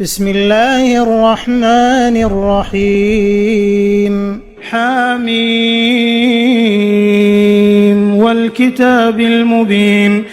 بسم الله الرحمن الرحيم حميم والكتاب المبين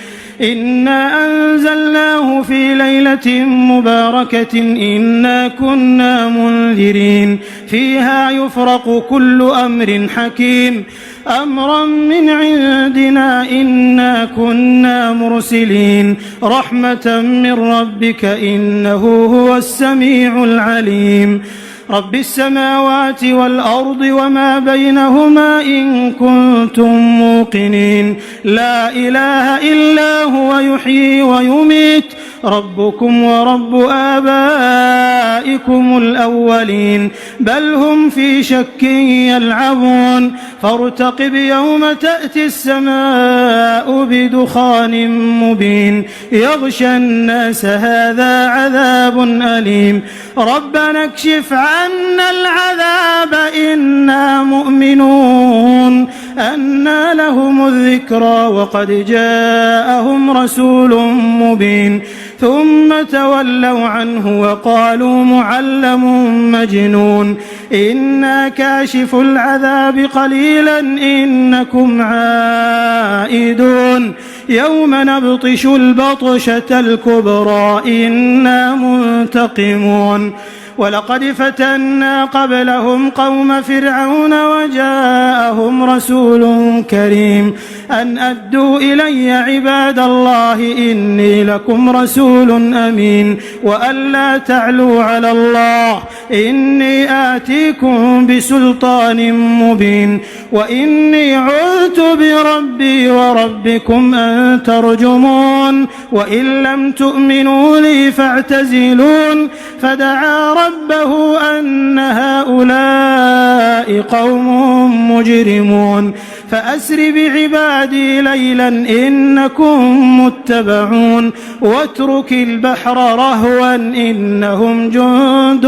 إنا أنزلناه في ليلة مباركة إنا كنا منذرين فيها يفرق كل أمر حكيم أمرا من عندنا إنا كنا مرسلين رحمة من ربك إنه هو السميع العليم رب السماوات والأرض وما بينهما إن كنتم موقنين لا إله إلا هو يحيي ويميت ربكم ورب آبائكم الأولين بل هم في شك يلعبون فارتقب يوم تأتي السماء بدخان مبين يغشى الناس هذا عذاب أليم ربنا اكشف عنا العذاب إنا مؤمنون أنى لهم الذكرى وقد جاءهم رسول مبين ثم تولوا عنه وقالوا معلم مجنون إنا كاشف العذاب قليلا إنكم عائدون يوم نبطش البطشة الكبرى إنا منتقمون ولقد فتنا قبلهم قوم فرعون وجاءهم رسول كريم أن أدوا إلي عباد الله إني لكم رسول أمين وأن لا تعلوا على الله إني آتيكم بسلطان مبين وإني عذت بربي وربكم أن ترجمون وإن لم تؤمنوا لي فاعتزلون فدعا ربه أن هؤلاء قوم مجرمون فأسر بعبادي ليلا إنكم متبعون واترك البحر رهوا إنهم جند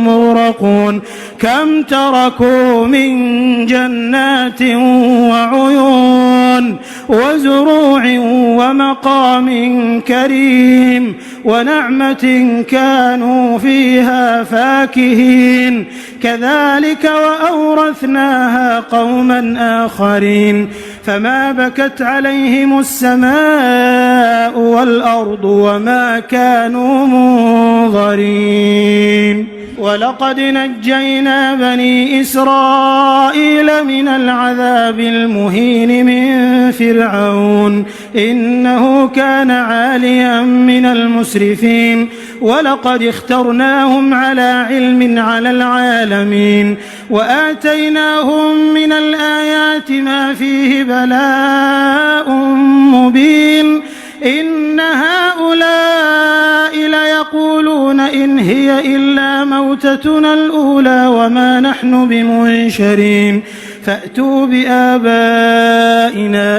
مغرقون كم تركوا من جنات وعيون وزروع ومقام كريم ونعمة كانوا فيها فاكهين كذلك وأورثناها قوما آخرين فما بكت عليهم السماء والأرض وما كانوا منظرين ولقد نجينا بني إسرائيل من العذاب المهين من فرعون إنه كان عاليا من المسرفين ولقد اخترناهم على علم على العالمين وآتيناهم من الآيات ما فيه بلاء مبين إن هؤلاء ليقولون إن هي إلا موتتنا الأولى وما نحن بمنشرين فأتوا بآبائنا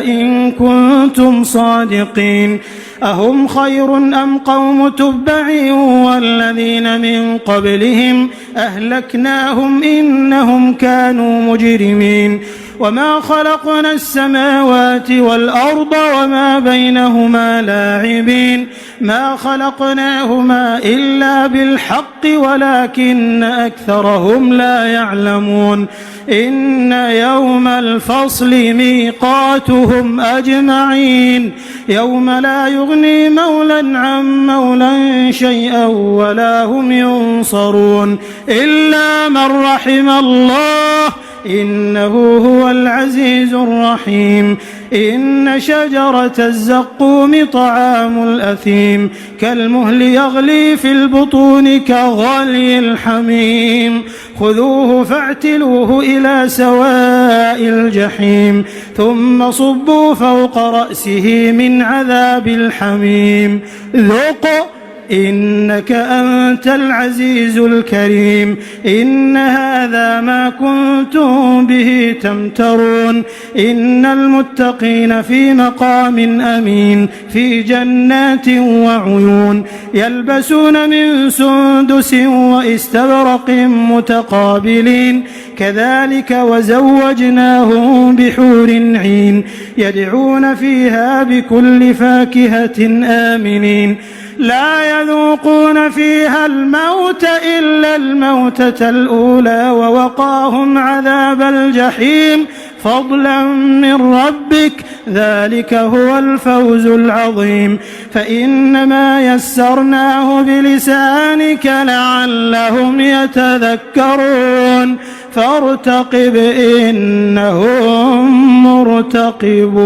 إن كنتم صادقين أهم خير أم قوم تبع والذين من قبلهم أهلكناهم إنهم كانوا مجرمين وما خلقنا السماوات والأرض وما بينهما لاعبين ما خلقناهما إلا بالحق ولكن أكثرهم لا يعلمون إن يوم الفصل ميقاتهم أجمعين يوم لا يغني مولى عن مولى شيئا ولا هم ينصرون إلا من رحم الله إنه هو العزيز الرحيم إن شجرة الزقوم طعام الأثيم كالمهل يغلي في البطون كغلي الحميم خذوه فاعتلوه إلى سواء الجحيم ثم صبوا فوق رأسه من عذاب الحميم ذق إنك أنت العزيز الكريم إن هذا ما كنتم به تمترون إن المتقين في مقام أمين في جنات وعيون يلبسون من سندس وإستبرق متقابلين كذلك وزوجناهم بحور عين يدعون فيها بكل فاكهة آمنين لا يذوقون فيها الموت إلا الموتة الأولى ووقاهم عذاب الجحيم فضلا من ربك ذلك هو الفوز العظيم فإنما يسرناه بلسانك لعلهم يتذكرون فارتقب إنهم مرتقبون.